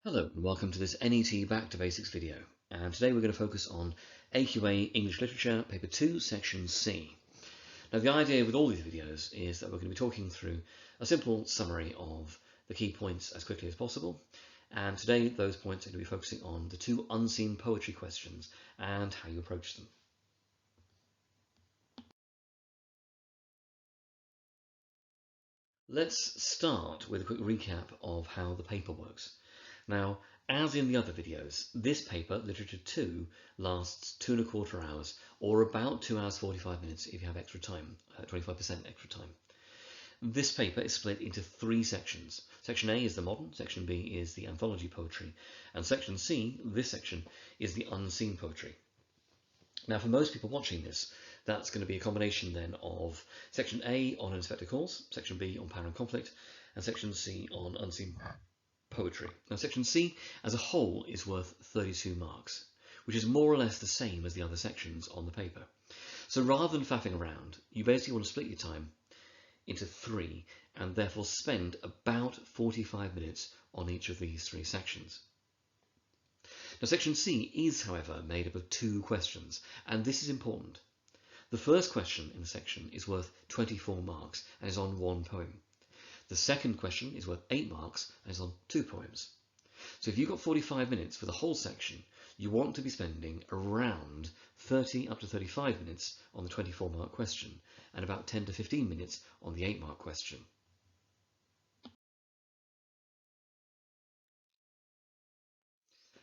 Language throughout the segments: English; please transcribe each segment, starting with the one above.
Hello and welcome to this NET Back to Basics video, and today we're going to focus on AQA English Literature Paper 2 Section C. Now the idea with all these videos is that we're going to be talking through a simple summary of the key points as quickly as possible, and today those points are going to be focusing on the two unseen poetry questions and how you approach them. Let's start with a quick recap of how the paper works. Now, as in the other videos, this paper, Literature 2, lasts 2¼ hours, or about 2 hours 45 minutes if you have extra time, 25% extra time. This paper is split into 3 sections. Section A is the modern, Section B is the anthology poetry, and Section C, this section, is the unseen poetry. Now, for most people watching this, that's going to be a combination then of Section A on unexpected calls, Section B on power and conflict, and Section C on unseen poetry. Now, Section C as a whole is worth 32 marks, which is more or less the same as the other sections on the paper. So rather than faffing around, you basically want to split your time into 3 and therefore spend about 45 minutes on each of these 3 sections. Now, Section C is, however, made up of 2 questions, and this is important. The first question in the section is worth 24 marks and is on 1 poem. The second question is worth 8 marks and is on 2 poems. So if you've got 45 minutes for the whole section, you want to be spending around 30 up to 35 minutes on the 24-mark question and about 10 to 15 minutes on the 8-mark question.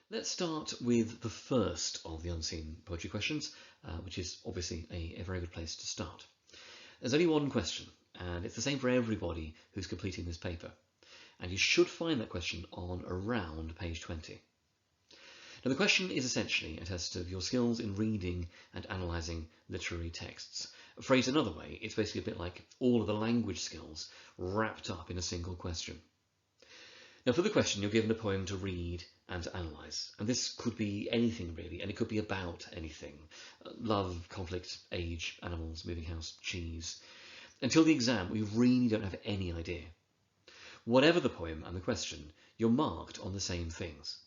Let's start with the first of the unseen poetry questions, which is obviously a very good place to start. There's only one question, and it's the same for everybody who's completing this paper. And you should find that question on around page 20. Now, the question is essentially a test of your skills in reading and analysing literary texts. Phrased another way, it's basically a bit like all of the language skills wrapped up in a single question. Now, for the question, you're given a poem to read and to analyse. And this could be anything, really, and it could be about anything. Love, conflict, age, animals, moving house, cheese. Until the exam, we really don't have any idea. Whatever the poem and the question, you're marked on the same things.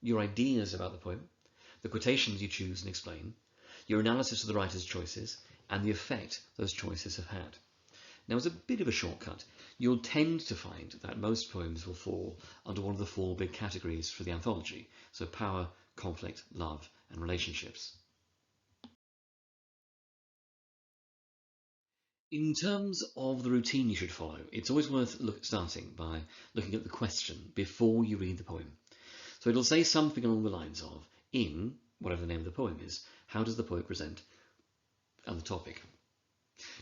Your ideas about the poem, the quotations you choose and explain, your analysis of the writer's choices, and the effect those choices have had. Now, as a bit of a shortcut, you'll tend to find that most poems will fall under one of the 4 big categories for the anthology, so power, conflict, love, and relationships. In terms of the routine you should follow, it's always worth starting by looking at the question before you read the poem. So it'll say something along the lines of, in whatever the name of the poem is, how does the poet present, and the topic.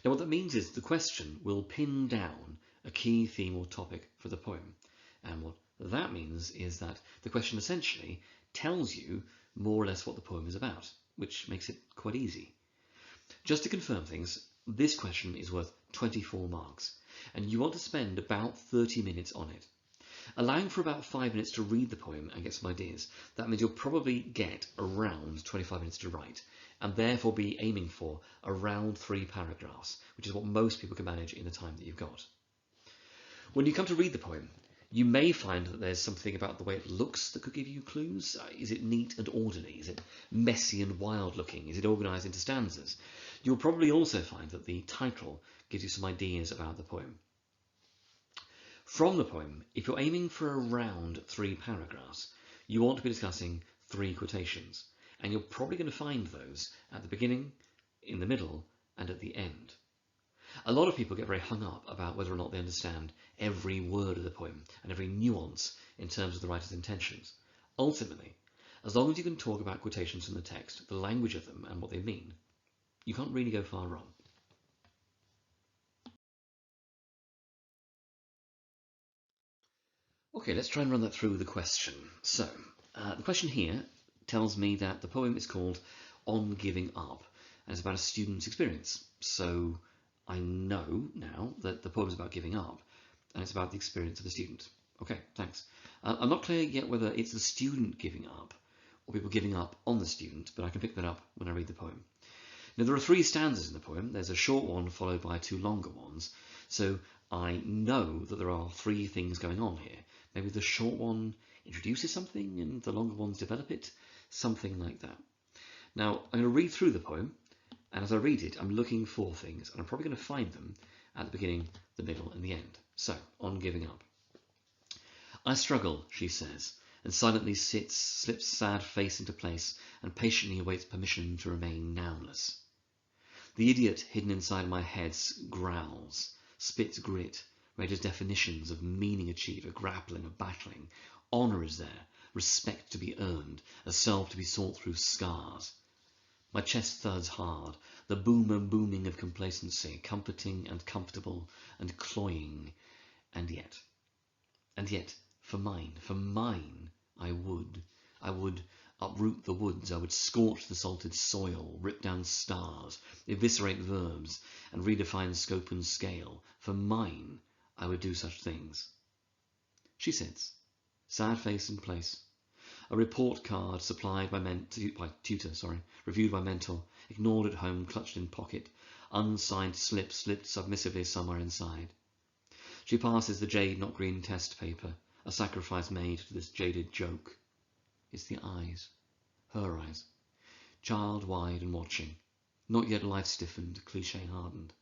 Now, what that means is the question will pin down a key theme or topic for the poem. And what that means is that the question essentially tells you more or less what the poem is about, which makes it quite easy. Just to confirm things, this question is worth 24 marks, and you want to spend about 30 minutes on it. Allowing for about 5 minutes to read the poem and get some ideas, that means you'll probably get around 25 minutes to write, and therefore be aiming for around 3 paragraphs, which is what most people can manage in the time that you've got. When you come to read the poem, you may find that there's something about the way it looks that could give you clues. Is it neat and orderly? Is it messy and wild looking? Is it organised into stanzas? You'll probably also find that the title gives you some ideas about the poem. From the poem, if you're aiming for around 3 paragraphs, you want to be discussing 3 quotations, and you're probably going to find those at the beginning, in the middle, and at the end. A lot of people get very hung up about whether or not they understand every word of the poem and every nuance in terms of the writer's intentions. Ultimately, as long as you can talk about quotations from the text, the language of them, and what they mean, you can't really go far wrong. Okay, let's try and run that through the question. So, the question here tells me that the poem is called On Giving Up, and it's about a student's experience. So I know now that the poem is about giving up, and it's about the experience of the student. Okay, thanks. I'm not clear yet whether it's the student giving up, or people giving up on the student, but I can pick that up when I read the poem. Now, there are 3 stanzas in the poem. There's a short one followed by 2 longer ones. So I know that there are 3 things going on here. Maybe the short one introduces something and the longer ones develop it, something like that. Now, I'm going to read through the poem, and as I read it, I'm looking for things, and I'm probably going to find them at the beginning, the middle, and the end. So, on giving up. I struggle, she says, and silently slips sad face into place, and patiently awaits permission to remain nounless. The idiot hidden inside my head growls, spits grit, rages definitions of meaning achieved, a grappling, a battling. Honour is there, respect to be earned, a self to be sought through scars. My chest thuds hard, the boom and booming of complacency, comforting and comfortable and cloying, and yet, for mine, I would uproot the woods, I would scorch the salted soil, rip down stars, eviscerate verbs, and redefine scope and scale. For mine, I would do such things. She sits, sad face in place. A report card supplied by tutor, reviewed by mentor, ignored at home, clutched in pocket, unsigned slip slipped submissively somewhere inside. She passes the jade not green test paper, a sacrifice made to this jaded joke. It's the eyes, her eyes, child wide and watching, not yet life stiffened, cliche hardened.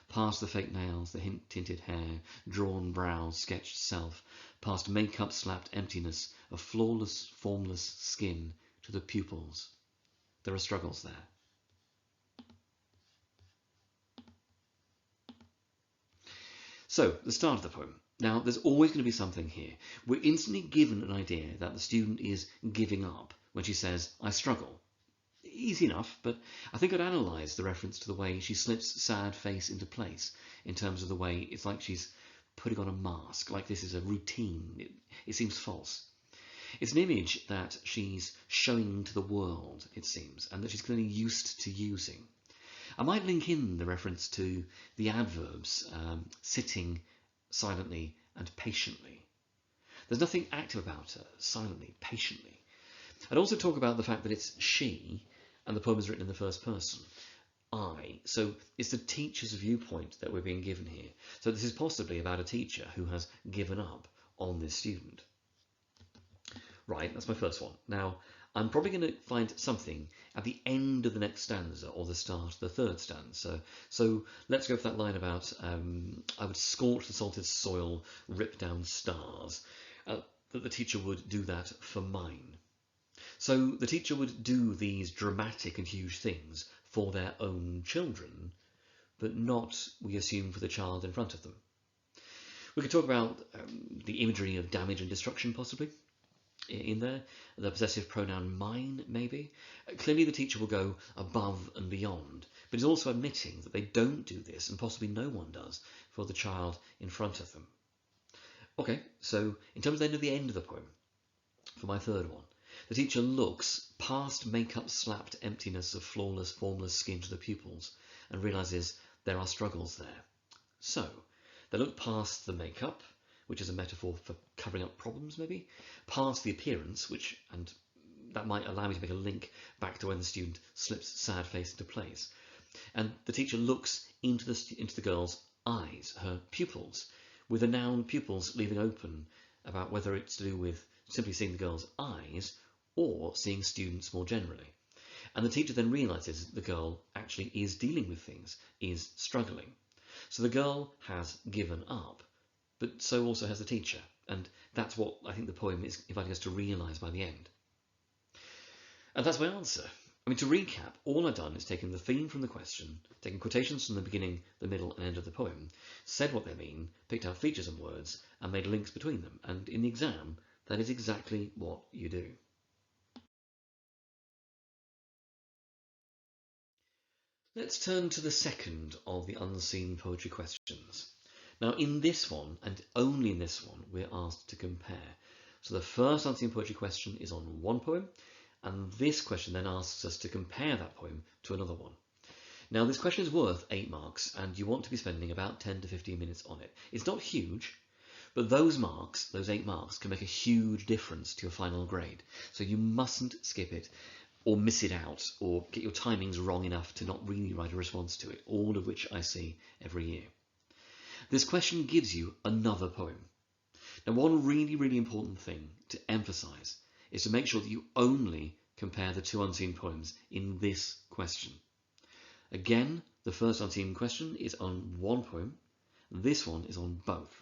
Past the fake nails, the hint tinted hair, drawn brows, sketched self, past makeup slapped emptiness, a flawless, formless skin to the pupils. There are struggles there. So, the start of the poem. Now, there's always going to be something here. We're instantly given an idea that the student is giving up when she says, I struggle. Easy enough, but I think I'd analyse the reference to the way she slips sad face into place in terms of the way it's like she's putting on a mask, like this is a routine. It seems false. It's an image that she's showing to the world, it seems, and that she's clearly used to using. I might link in the reference to the adverbs sitting silently and patiently. There's nothing active about her, silently, patiently. I'd also talk about the fact that it's she, and the poem is written in the first person, I. So it's the teacher's viewpoint that we're being given here. So this is possibly about a teacher who has given up on this student. Right, that's my first one. Now, I'm probably going to find something at the end of the next stanza or the start of the third stanza. So let's go for that line about I would scorch the salted soil, rip down stars, that the teacher would do that for mine. So the teacher would do these dramatic and huge things for their own children, but not, we assume, for the child in front of them. We could talk about the imagery of damage and destruction, possibly, in there. The possessive pronoun mine, maybe. Clearly the teacher will go above and beyond, but is also admitting that they don't do this, and possibly no one does, for the child in front of them. Okay, so in terms of the end of the poem, for my third one, the teacher looks past makeup slapped emptiness of flawless, formless skin to the pupils and realises there are struggles there. So, they look past the makeup, which is a metaphor for covering up problems, maybe, past the appearance, and that might allow me to make a link back to when the student slips sad face into place. And the teacher looks into the girl's eyes, her pupils, with the noun pupils leaving open about whether it's to do with simply seeing the girl's eyes or seeing students more generally. And the teacher then realises the girl actually is dealing with things, is struggling. So the girl has given up, but so also has the teacher. And that's what I think the poem is inviting us to realise by the end. And that's my answer. I mean, to recap, all I've done is taken the theme from the question, taken quotations from the beginning, the middle and end of the poem, said what they mean, picked out features and words, and made links between them. And in the exam, that is exactly what you do. Let's turn to the second of the unseen poetry questions. Now, in this one, and only in this one, we're asked to compare. So the first unseen poetry question is on one poem, and this question then asks us to compare that poem to another one. Now, this question is worth 8 marks, and you want to be spending about 10 to 15 minutes on it. It's not huge, but those marks, those 8 marks, can make a huge difference to your final grade. So you mustn't skip it, or miss it out, or get your timings wrong enough to not really write a response to it, all of which I see every year. This question gives you another poem. Now, one really, really important thing to emphasize is to make sure that you only compare the two unseen poems in this question. Again, the first unseen question is on one poem. This one is on both.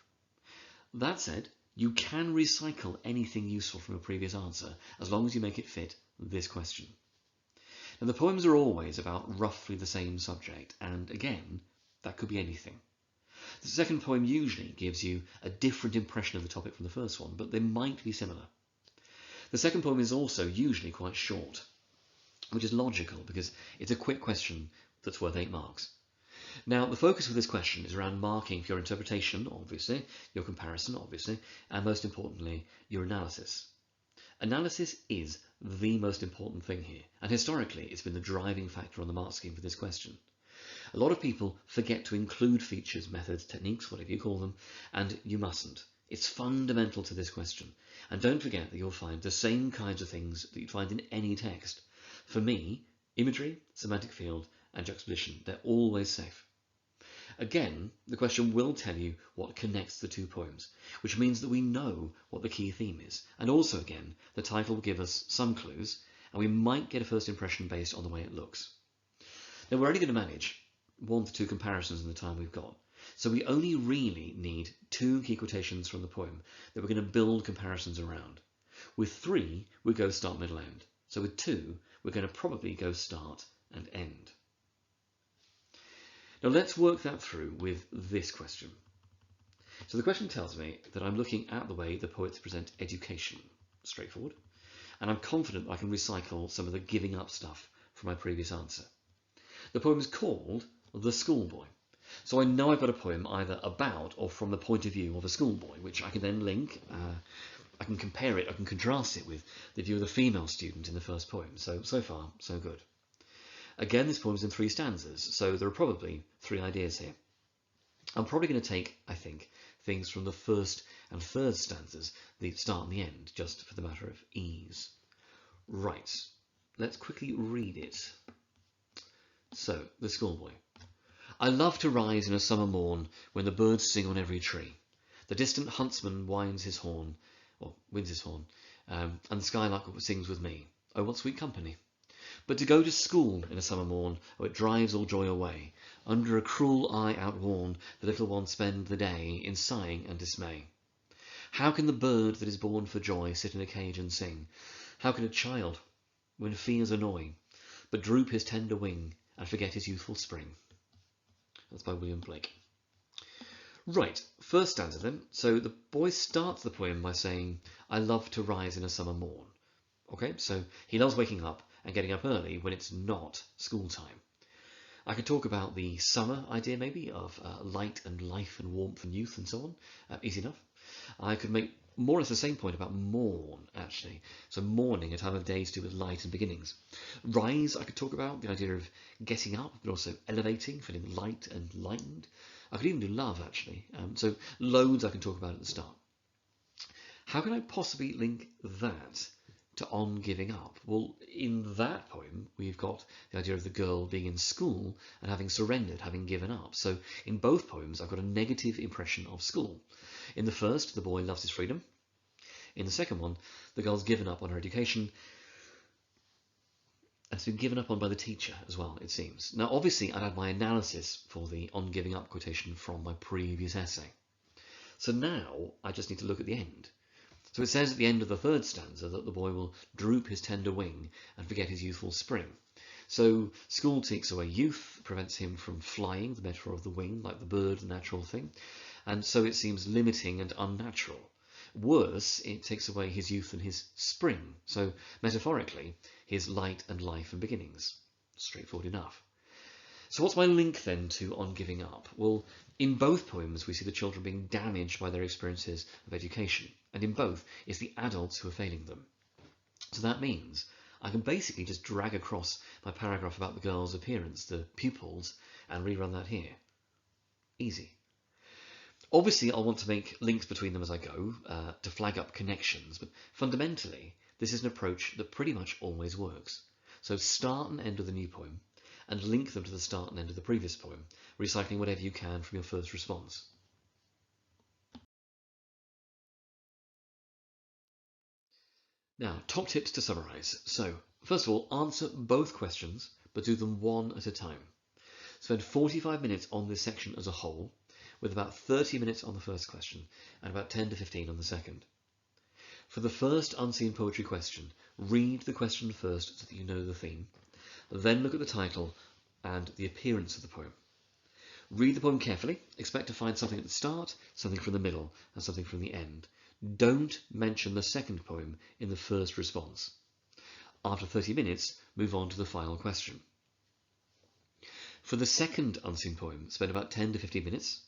That said, you can recycle anything useful from a previous answer as long as you make it fit this question. Now, the poems are always about roughly the same subject, and again, that could be anything. The second poem usually gives you a different impression of the topic from the first one, but they might be similar. The second poem is also usually quite short, which is logical because it's a quick question that's worth 8 marks. Now, the focus of this question is around marking for your interpretation, obviously, your comparison, obviously, and most importantly, your analysis. Analysis is the most important thing here, and historically it's been the driving factor on the mark scheme for this question. A lot of people forget to include features, methods, techniques, whatever you call them, and you mustn't. It's fundamental to this question. And don't forget that you'll find the same kinds of things that you'd find in any text. For me, imagery, semantic field, and juxtaposition, they're always safe. Again, the question will tell you what connects the two poems, which means that we know what the key theme is. And also, again, the title will give us some clues, and we might get a first impression based on the way it looks. Now, we're only going to manage 1 to 2 comparisons in the time we've got. So we only really need 2 key quotations from the poem that we're going to build comparisons around. With 3, we go start, middle, end. So with 2, we're going to probably go start and end. Now let's work that through with this question. So the question tells me that I'm looking at the way the poets present education. Straightforward. And I'm confident I can recycle some of the giving up stuff from my previous answer. The poem is called The Schoolboy. So I know I've got a poem either about or from the point of view of a schoolboy, which I can then link. I can compare it, I can contrast it with the view of the female student in the first poem. So far, so good. Again, this poem's in 3 stanzas, so there are probably 3 ideas here. I'm probably going to take, I think, things from the first and third stanzas, the start and the end, just for the matter of ease. Right, let's quickly read it. So, The Schoolboy. I love to rise in a summer morn when the birds sing on every tree. The distant huntsman winds his horn, and the skylark sings with me. Oh, what sweet company! But to go to school in a summer morn, oh, it drives all joy away. Under a cruel eye outworn, the little ones spend the day in sighing and dismay. How can the bird that is born for joy sit in a cage and sing? How can a child, when fears annoy, but droop his tender wing and forget his youthful spring? That's by William Blake. Right, first stanza then. So the boy starts the poem by saying, I love to rise in a summer morn. Okay, so he loves waking up and getting up early when it's not school time. I could talk about the summer idea maybe of light and life and warmth and youth and so on. Easy enough. I could make more or less the same point about morn, actually. So morning, a time of day to do with light and beginnings. Rise, I could talk about the idea of getting up, but also elevating, feeling light and lightened. I could even do love, actually. So loads I can talk about at the start. How can I possibly link that to on giving up? Well, in that poem, we've got the idea of the girl being in school and having surrendered, having given up. So in both poems, I've got a negative impression of school. In the first, the boy loves his freedom. In the second one, the girl's given up on her education and has been given up on by the teacher as well, it seems. Now, obviously, I'd add my analysis for the on giving up quotation from my previous essay. So now I just need to look at the end. So it says at the end of the third stanza that the boy will droop his tender wing and forget his youthful spring. So school takes away youth, prevents him from flying, the metaphor of the wing, like the bird, the natural thing. And so it seems limiting and unnatural. Worse, it takes away his youth and his spring. So metaphorically, his light and life and beginnings. Straightforward enough. So what's my link then to on giving up? Well, in both poems we see the children being damaged by their experiences of education, and in both it's the adults who are failing them. So that means I can basically just drag across my paragraph about the girl's appearance, the pupils, and rerun that here. Easy. Obviously I'll want to make links between them as I go to flag up connections, but fundamentally this is an approach that pretty much always works. So start and end of the new poem, and link them to the start and end of the previous poem, recycling whatever you can from your first response. Now, top tips to summarise. So, first of all, answer both questions, but do them one at a time. Spend 45 minutes on this section as a whole, with about 30 minutes on the first question and about 10 to 15 on the second. For the first unseen poetry question, read the question first so that you know the theme. Then look at the title and the appearance of the poem. Read the poem carefully. Expect to find something at the start, something from the middle, and something from the end. Don't mention the second poem in the first response. After 30 minutes, move on to the final question. For the second unseen poem, spend about 10 to 15 minutes.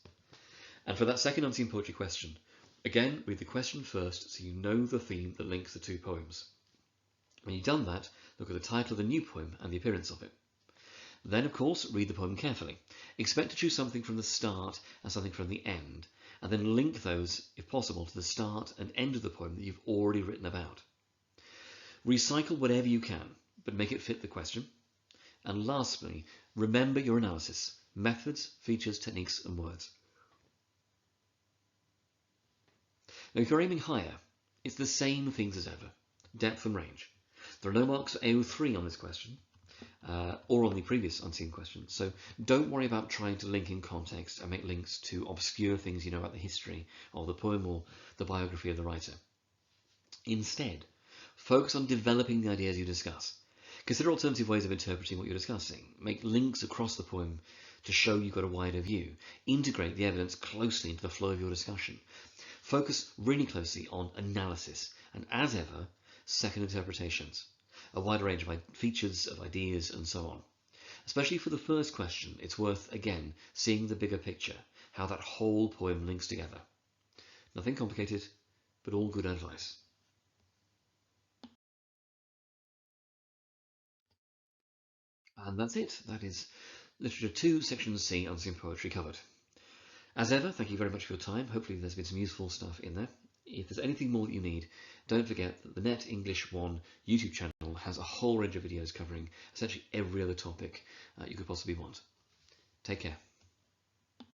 And for that second unseen poetry question, again, read the question first so you know the theme that links the two poems. When you've done that, look at the title of the new poem and the appearance of it. Then, of course, read the poem carefully. Expect to choose something from the start and something from the end, and then link those, if possible, to the start and end of the poem that you've already written about. Recycle whatever you can, but make it fit the question. And lastly, remember your analysis: methods, features, techniques, and words. Now, if you're aiming higher, it's the same things as ever: depth and range. There are no marks for AO3 on this question, or on the previous unseen question, so don't worry about trying to link in context and make links to obscure things you know about the history of the poem or the biography of the writer. Instead, focus on developing the ideas you discuss. Consider alternative ways of interpreting what you're discussing. Make links across the poem to show you've got a wider view. Integrate the evidence closely into the flow of your discussion. Focus really closely on analysis and, as ever, second interpretations. A wide range of features, of ideas, and so on. Especially for the first question, it's worth, again, seeing the bigger picture, how that whole poem links together. Nothing complicated, but all good advice. And that's it. That is Literature 2, Section C, Unseen Poetry covered. As ever, thank you very much for your time. Hopefully there's been some useful stuff in there. If there's anything more that you need, don't forget that the Net English 1 YouTube channel has a whole range of videos covering essentially every other topic you could possibly want. Take care.